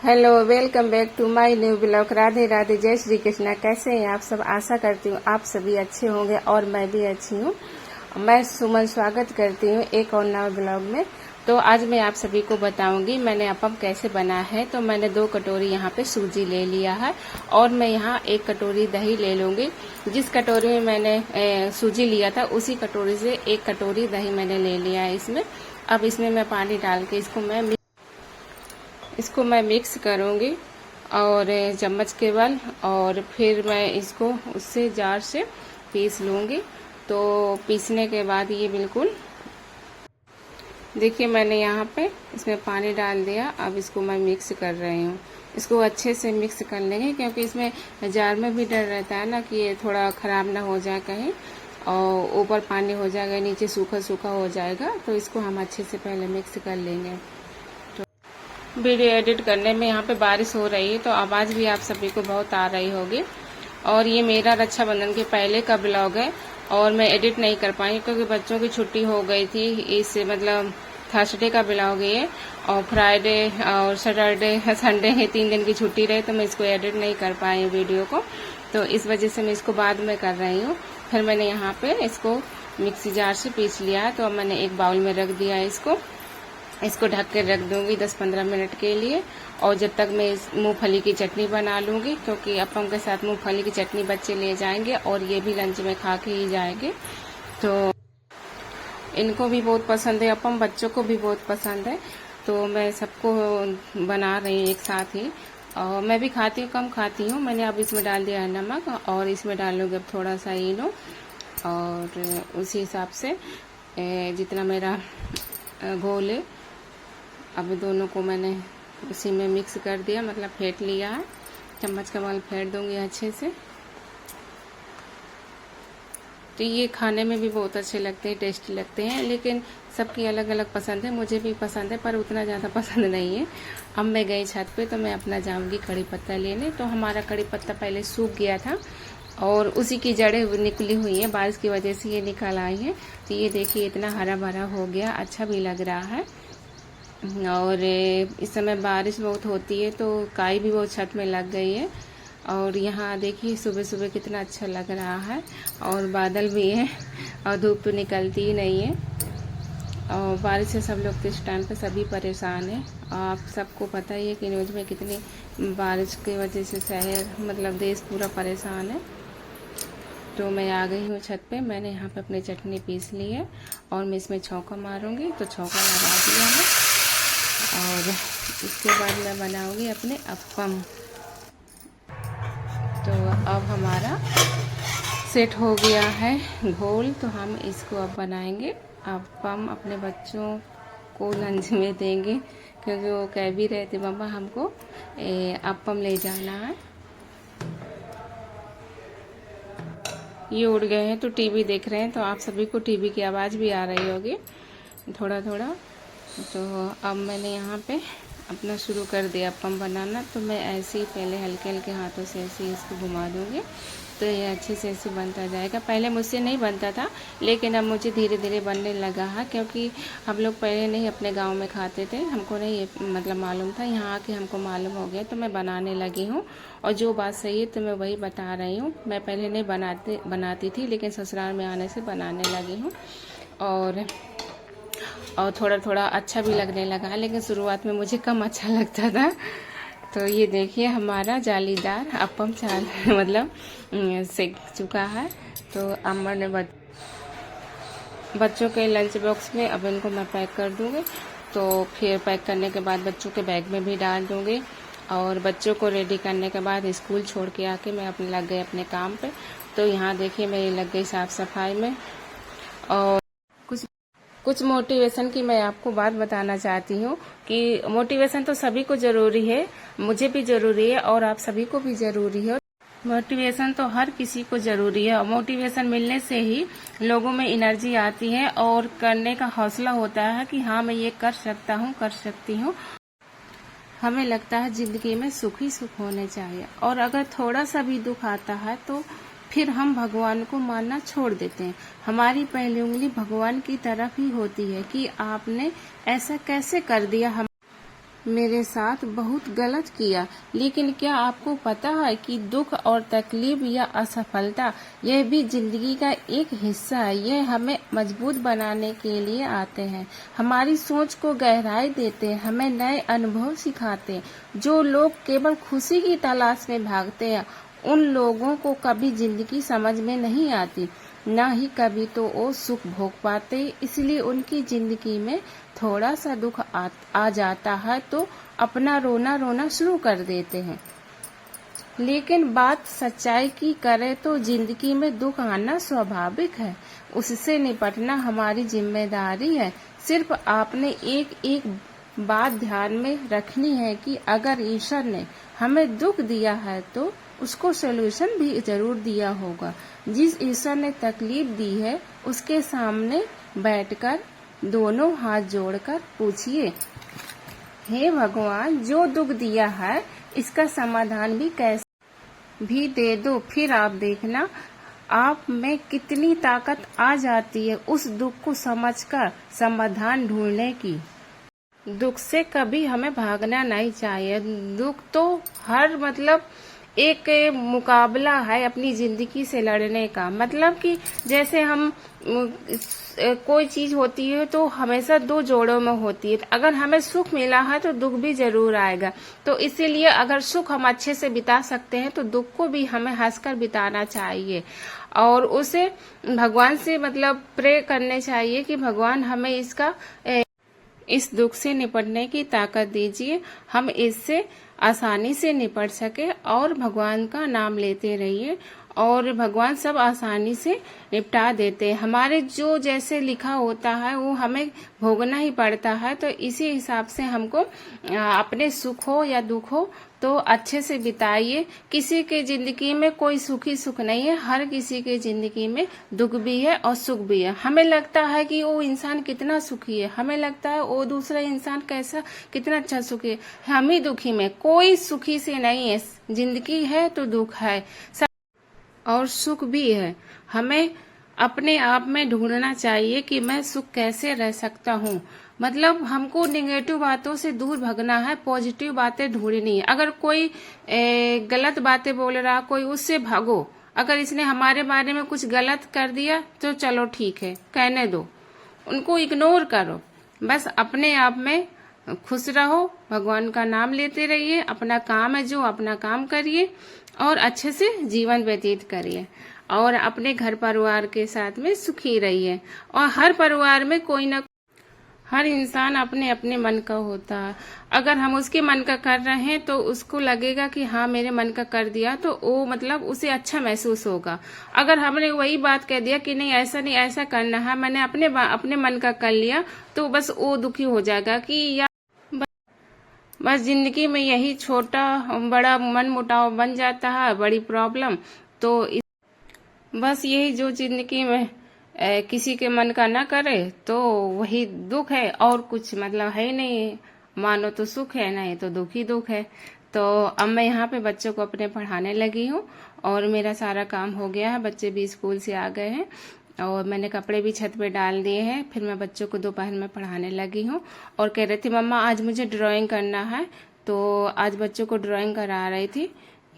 Hello, welcome back to my new blog. Radhe Radhe, जय श्री कृष्णा। कैसे हैं आप सब? आशा करती हूँ आप सभी अच्छे होंगे और मैं भी अच्छी हूँ। मैं सुमन स्वागत करती हूँ एक और नए ब्लॉग में। तो आज मैं आप सभी को बताऊंगी मैंने अप्पम कैसे बना है। तो मैंने 2 कटोरी यहाँ पे सूजी ले लिया है और मैं यहाँ 1 कटोरी दही ले लूँगी। जिस कटोरी में मैंने सूजी लिया था उसी कटोरी से 1 कटोरी दही मैंने ले लिया है इसमें। अब इसमें मैं पानी डाल के इसको मैं मिक्स करूँगी और चम्मच के बल, और फिर मैं इसको उससे जार से पीस लूँगी। तो पीसने के बाद ये बिल्कुल देखिए मैंने यहाँ पे इसमें पानी डाल दिया। अब इसको मैं मिक्स कर रही हूँ। इसको अच्छे से मिक्स कर लेंगे क्योंकि इसमें जार में भी डर रहता है ना कि ये थोड़ा ख़राब ना हो जाए कहीं, और ऊपर पानी हो जाएगा, नीचे सूखा सूखा हो जाएगा। तो इसको हम अच्छे से पहले मिक्स कर लेंगे। वीडियो एडिट करने में यहाँ पे बारिश हो रही है तो आवाज़ भी आप सभी को बहुत आ रही होगी। और ये मेरा रक्षाबंधन के पहले का ब्लॉग है और मैं एडिट नहीं कर पाई क्योंकि बच्चों की छुट्टी हो गई थी। इस मतलब थर्सडे का ब्लॉग है और फ्राइडे और सैटरडे संडे है, 3 दिन की छुट्टी रही तो मैं इसको एडिट नहीं कर पाई वीडियो को। तो इस वजह से मैं इसको बाद में कर रही हूँ। फिर मैंने यहाँ पे इसको मिक्सी जार से पीस लिया है। तो अब मैंने एक बाउल में रख दिया है। इसको ढक कर रख दूंगी 10-15 मिनट के लिए। और जब तक मैं मूंगफली की चटनी बना लूँगी क्योंकि अप्पम के साथ मूंगफली की चटनी बच्चे ले जाएंगे और ये भी लंच में खा के ही जाएंगे। तो इनको भी बहुत पसंद है अप्पम, बच्चों को भी बहुत पसंद है। तो मैं सबको बना रही हूँ एक साथ ही। और मैं भी खाती हूँ, कम खाती हूँ। मैंने अब इसमें डाल दिया है नमक और इसमें डाल लूँगी अब थोड़ा सा इनो, और उसी हिसाब से जितना मेरा घोल है अब दोनों को मैंने उसी में मिक्स कर दिया, मतलब फेंट लिया है। चम्मच का बल फेंट दूंगी अच्छे से। तो ये खाने में भी बहुत अच्छे लगते हैं, टेस्टी लगते हैं, लेकिन सबकी अलग अलग पसंद है। मुझे भी पसंद है पर उतना ज़्यादा पसंद नहीं है। अब मैं गई छत पे तो मैं अपना जाऊंगी कड़ी पत्ता लेने। तो हमारा कड़ी पत्ता पहले सूख गया था और उसी की जड़ें निकली हुई हैं, बारिश की वजह से ये निकल आई है। तो ये देखिए इतना हरा भरा हो गया, अच्छा भी लग रहा है। और इस समय बारिश बहुत होती है तो काई भी बहुत छत में लग गई है। और यहाँ देखिए सुबह सुबह कितना अच्छा लग रहा है और बादल भी है और धूप तो निकलती ही नहीं है। और बारिश से सब लोग इस टाइम पे सभी परेशान हैं। आप सबको पता ही है कि न्यूज़ में कितनी बारिश की वजह से शहर मतलब देश पूरा परेशान है। तो मैं आ गई हूँ छत पे। मैंने यहाँ पे अपनी चटनी पीस ली है और मैं इसमें छौंका मारूंगी। तो छौंका लगा दिया है और इसके बाद मैं बनाऊंगी अपने अप्पम। तो अब हमारा सेट हो गया है घोल, तो हम इसको अब बनाएंगे अप्पम। अपने बच्चों को लंच में देंगे क्योंकि वो कह भी रहे थे मम्मा हमको अप्पम ले जाना है। ये उड़ गए हैं तो टीवी देख रहे हैं, तो आप सभी को टीवी की आवाज़ भी आ रही होगी थोड़ा थोड़ा। तो अब मैंने यहाँ पे अपना शुरू कर दिया अप्पम बनाना। तो मैं ऐसे ही पहले हल्के हल्के हाथों से ऐसे ही इसको घुमा दूँगी तो ये अच्छे से ऐसे बनता जाएगा। पहले मुझसे नहीं बनता था लेकिन अब मुझे धीरे धीरे बनने लगा है क्योंकि हम लोग पहले नहीं अपने गांव में खाते थे, हमको नहीं मतलब मालूम था। यहाँ आके हमको मालूम हो गया तो मैं बनाने लगी हूँ। और जो बात सही है तो मैं वही बता रही हूँ। मैं पहले नहीं बनाती थी लेकिन ससुराल में आने से बनाने लगी हूँ और थोड़ा थोड़ा अच्छा भी लगने लगा है, लेकिन शुरुआत में मुझे कम अच्छा लगता था। तो ये देखिए हमारा जालीदार अप्पम मतलब सेक चुका है। तो अब मैंने बच्चों के लंच बॉक्स में अब इनको मैं पैक कर दूँगी। तो फिर पैक करने के बाद बच्चों के बैग में भी डाल दूँगी और बच्चों को रेडी करने के बाद स्कूल छोड़ के आके मैं अपने लग गई अपने काम पे। तो यहाँ देखिए मैं लग गई साफ़ सफाई में। और कुछ मोटिवेशन की मैं आपको बात बताना चाहती हूँ कि मोटिवेशन तो सभी को ज़रूरी है, मुझे भी ज़रूरी है और आप सभी को भी ज़रूरी है। मोटिवेशन तो हर किसी को ज़रूरी है और मोटिवेशन मिलने से ही लोगों में एनर्जी आती है और करने का हौसला होता है कि हाँ मैं ये कर सकता हूँ, कर सकती हूँ। हमें लगता है ज़िंदगी में सुख ही सुख होने चाहिए और अगर थोड़ा सा भी दुख आता है तो फिर हम भगवान को मानना छोड़ देते हैं। हमारी पहली उंगली भगवान की तरफ ही होती है कि आपने ऐसा कैसे कर दिया। मेरे साथ बहुत गलत किया। लेकिन क्या आपको पता है कि दुख और तकलीफ या असफलता यह भी जिंदगी का एक हिस्सा है। यह हमें मजबूत बनाने के लिए आते हैं, हमारी सोच को गहराई देते हैं, हमें नए अनुभव सिखाते हैं। जो लोग केवल खुशी की तलाश में भागते हैं उन लोगों को कभी जिंदगी समझ में नहीं आती, न ही कभी तो वो सुख भोग पाते। इसलिए उनकी जिंदगी में थोड़ा सा दुख आ जाता है तो अपना रोना रोना शुरू कर देते हैं। लेकिन बात सच्चाई की करें तो जिंदगी में दुख आना स्वाभाविक है, उससे निपटना हमारी जिम्मेदारी है। सिर्फ आपने एक एक बात ध्यान में रखनी है कि अगर ईश्वर ने हमें दुख दिया है तो उसको सलूशन भी जरूर दिया होगा। जिस ईश्वर ने तकलीफ दी है उसके सामने बैठकर दोनों हाथ जोड़कर पूछिए, हे भगवान, जो दुख दिया है इसका समाधान भी कैसे भी दे दो। फिर आप देखना आप में कितनी ताकत आ जाती है उस दुख को समझकर समाधान ढूंढने की। दुख से कभी हमें भागना नहीं चाहिए। दुख तो हर एक मुकाबला है अपनी जिंदगी से लड़ने का। मतलब कि जैसे हम कोई चीज होती है तो हमेशा दो जोड़ों में होती है। अगर हमें सुख मिला है तो दुख भी जरूर आएगा। तो इसीलिए अगर सुख हम अच्छे से बिता सकते हैं तो दुख को भी हमें हंसकर बिताना चाहिए और उसे भगवान से प्रे करने चाहिए कि भगवान हमें इस दुख से निपटने की ताकत दीजिए, हम इससे आसानी से निपट सके। और भगवान का नाम लेते रहिए और भगवान सब आसानी से निपटा देते हैं। हमारे जो जैसे लिखा होता है वो हमें भोगना ही पड़ता है। तो इसी हिसाब से हमको अपने सुख हो या दुख हो तो अच्छे से बिताइए। किसी के जिंदगी में कोई सुखी सुख नहीं है, हर किसी के जिंदगी में दुख भी है और सुख भी है। हमें लगता है कि वो इंसान कितना सुखी है, हमें लगता है वो दूसरा इंसान कितना अच्छा सुखी है, हम ही दुखी में। कोई सुखी से नहीं है, जिंदगी है तो दुख है और सुख भी है। हमें अपने आप में ढूंढना चाहिए कि मैं सुख कैसे रह सकता हूँ। हमको नेगेटिव बातों से दूर भागना है, पॉजिटिव बातें ढूंढनी है। अगर कोई गलत बातें बोल रहा कोई, उससे भागो। अगर इसने हमारे बारे में कुछ गलत कर दिया तो चलो ठीक है, कहने दो, उनको इग्नोर करो। बस अपने आप में खुश रहो, भगवान का नाम लेते रहिए, अपना काम है जो अपना काम करिए और अच्छे से जीवन व्यतीत करिए और अपने घर परिवार के साथ में सुखी रहिए। और हर परिवार में हर इंसान अपने अपने मन का होता है। अगर हम उसके मन का कर रहे हैं तो उसको लगेगा कि हाँ मेरे मन का कर दिया, तो वो उसे अच्छा महसूस होगा। अगर हमने वही बात कह दिया कि नहीं ऐसा नहीं ऐसा करना है, मैंने अपने मन का कर लिया, तो बस वो दुखी हो जाएगा कि यार बस जिंदगी में यही छोटा बड़ा मन मुटाव बन जाता है, बड़ी प्रॉब्लम। तो बस यही जो जिंदगी में किसी के मन का ना करे तो वही दुख है और कुछ है नहीं। मानो तो सुख है, नहीं तो दुख ही दुख है। तो अब मैं यहाँ पे बच्चों को अपने पढ़ाने लगी हूँ और मेरा सारा काम हो गया है। बच्चे भी स्कूल से आ गए हैं और मैंने कपड़े भी छत पे डाल दिए हैं। फिर मैं बच्चों को दोपहर में पढ़ाने लगी हूँ और कह रही थी मम्मा आज मुझे ड्राइंग करना है, तो आज बच्चों को ड्राइंग करा रही थी।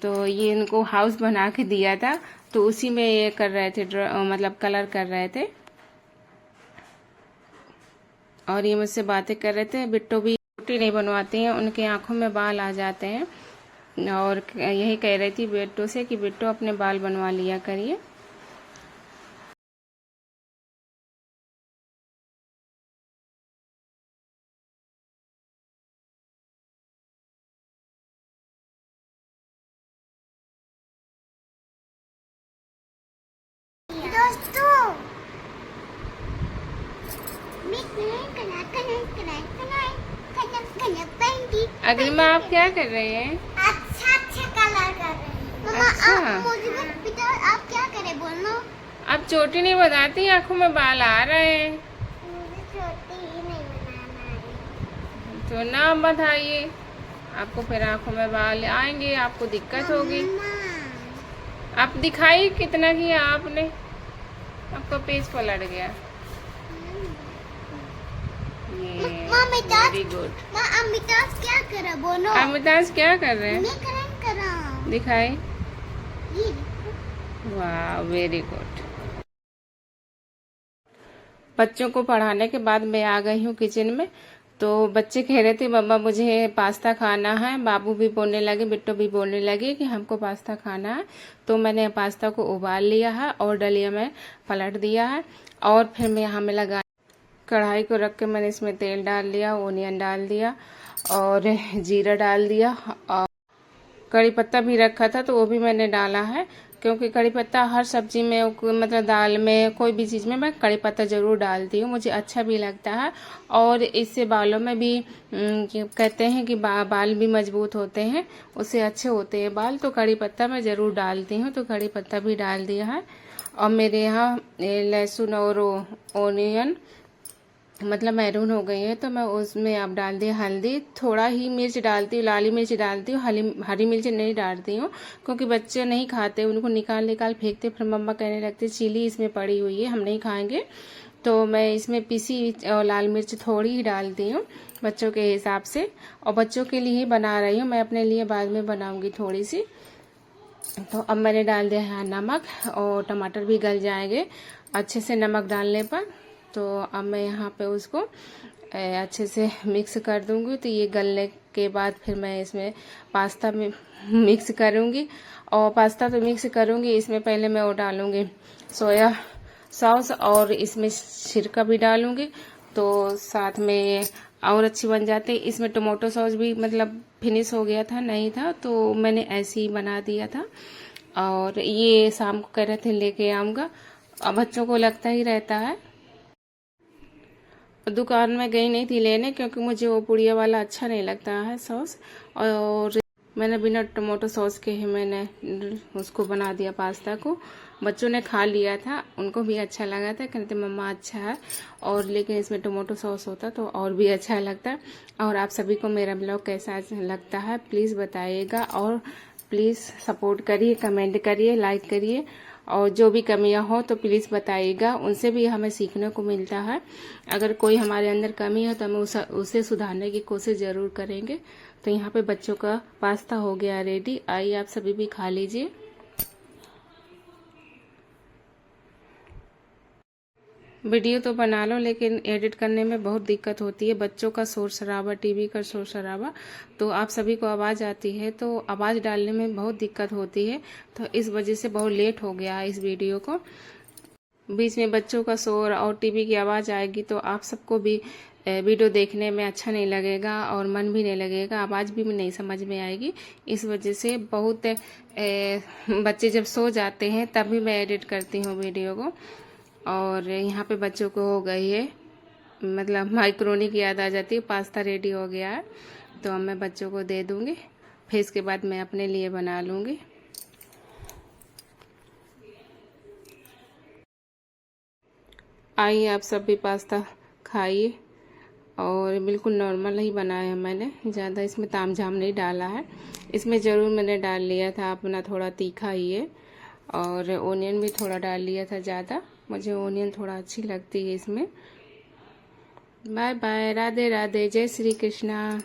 तो ये इनको हाउस बना के दिया था तो उसी में ये कर रहे थे, कलर कर रहे थे और ये मुझसे बातें कर रहे थे। बिट्टो भी रोटी नहीं बनवाती हैं, उनके आंखों में बाल आ जाते हैं और यही कह रही थी बिट्टो से कि बिट्टो अपने बाल बनवा लिया करिए। अग्निमा आप क्या कर रहे हैं? अच्छा कलर कर रहे हैं। अच्छा आप क्या करें बोलो? आप चोटी नहीं बताती, आंखों में बाल आ रहे हैं। मुझे चोटी ही नहीं बनाना है। तो ना बताइए, आपको फिर आंखों में बाल आएंगे, आपको दिक्कत होगी। आप दिखाई कितना किया आपने, आपका पेज पलट गया। Very good. अमिताभ क्या कर रहा बोलो? अमिताभ क्या कर रहे हैं? मैं कर रहा दिखाई। ये वाह वेरी गुड। बच्चों को पढ़ाने के बाद मैं आ गई हूँ किचन में। तो बच्चे कह रहे थे मम्मा मुझे पास्ता खाना है, बाबू भी बोलने लगे, बिट्टू भी बोलने लगे कि हमको पास्ता खाना है। तो मैंने पास्ता को उबाल लिया है और डलिया में पलट दिया है। और फिर मैं यहाँ में लगा कढ़ाई को रख के मैंने इसमें तेल डाल लिया, ओनियन डाल दिया और जीरा डाल दिया और कड़ी पत्ता भी रखा था तो वो भी मैंने डाला है, क्योंकि कड़ी पत्ता हर सब्जी में मतलब दाल में कोई भी चीज़ में मैं कड़ी पत्ता ज़रूर डालती हूँ, मुझे अच्छा भी लगता है। और इससे बालों में भी कहते हैं कि बाल भी मजबूत होते हैं, उससे अच्छे होते हैं बाल। तो कड़ी पत्ता मैं ज़रूर डालती हूँ, तो कड़ी पत्ता भी डाल दिया है। और मेरे यहाँ लहसुन और ओनियन मतलब मैरून हो गई है, तो मैं उसमें अब डाल दी हल्दी, थोड़ा ही मिर्च डालती हूँ, लाली मिर्च डालती हूँ, हरी मिर्च नहीं डालती हूँ, क्योंकि बच्चे नहीं खाते, उनको निकाल निकाल फेंकते, फिर मम्मा कहने लगते चिली इसमें पड़ी हुई है, हम नहीं खाएंगे। तो मैं इसमें पीसी और लाल मिर्च थोड़ी ही डालती हूँ बच्चों के हिसाब से, और बच्चों के लिए ही बना रही हूँ, मैं अपने लिए बाद में बनाऊँगी थोड़ी सी। तो अब मैंने डाल दिया है नमक, और टमाटर भी गल जाएंगे अच्छे से नमक डालने पर। तो अब मैं यहाँ पे उसको अच्छे से मिक्स कर दूंगी। तो ये गलने के बाद फिर मैं इसमें पास्ता में मिक्स करूंगी, और पास्ता तो मिक्स करूंगी, इसमें पहले मैं वो डालूंगी सोया सॉस और इसमें सिरका भी डालूंगी, तो साथ में और अच्छी बन जाती है। इसमें टोमेटो सॉस भी मतलब फिनिश हो गया था, नहीं था, तो मैंने ऐसे ही बना दिया था। और ये शाम को कह रहे थे लेके आऊँगा, अब बच्चों को लगता ही रहता है। दुकान में गई नहीं थी लेने, क्योंकि मुझे वो पुड़िया वाला अच्छा नहीं लगता है सॉस, और मैंने बिना टमाटो सॉस के ही मैंने उसको बना दिया पास्ता को। बच्चों ने खा लिया था, उनको भी अच्छा लगा था, कहते मम्मा अच्छा है, और लेकिन इसमें टमाटो सॉस होता तो और भी अच्छा लगता। और आप सभी को मेरा ब्लॉग कैसा लगता है प्लीज़ बताइएगा, और प्लीज़ सपोर्ट करिए, कमेंट करिए, लाइक करिए, और जो भी कमियां हो तो प्लीज़ बताइएगा, उनसे भी हमें सीखने को मिलता है। अगर कोई हमारे अंदर कमी है तो हम उसे सुधारने की कोशिश ज़रूर करेंगे। तो यहाँ पे बच्चों का पास्ता हो गया रेडी, आइए आप सभी भी खा लीजिए। वीडियो तो बना लो, लेकिन एडिट करने में बहुत दिक्कत होती है, बच्चों का शोर शराबा, टीवी का शोर शराबा, तो आप सभी को आवाज़ आती है, तो आवाज़ डालने में बहुत दिक्कत होती है, तो इस वजह से बहुत लेट हो गया है इस वीडियो को। बीच में बच्चों का शोर और टीवी की आवाज़ आएगी तो आप सबको भी वीडियो देखने में अच्छा नहीं लगेगा, और मन भी नहीं लगेगा, आवाज़ भी नहीं समझ में आएगी। इस वजह से बहुत बच्चे जब सो जाते हैं तभी मैं एडिट करती हूँ वीडियो को। और यहाँ पे बच्चों को हो गई है मतलब माइक्रोनी की याद आ जाती है, पास्ता रेडी हो गया है, तो अब मैं बच्चों को दे दूँगी, फिर इसके बाद मैं अपने लिए बना लूँगी। आइए आप सब भी पास्ता खाइए, और बिल्कुल नॉर्मल ही बनाया है मैंने, ज़्यादा इसमें तामझाम नहीं डाला है। इसमें ज़रूर मैंने डाल लिया था अपना थोड़ा तीखा ही है, और ओनियन भी थोड़ा डाल लिया था ज़्यादा, मुझे ओनियन थोड़ा अच्छी लगती है इसमें। बाय बाय, राधे राधे, जय श्री कृष्णा।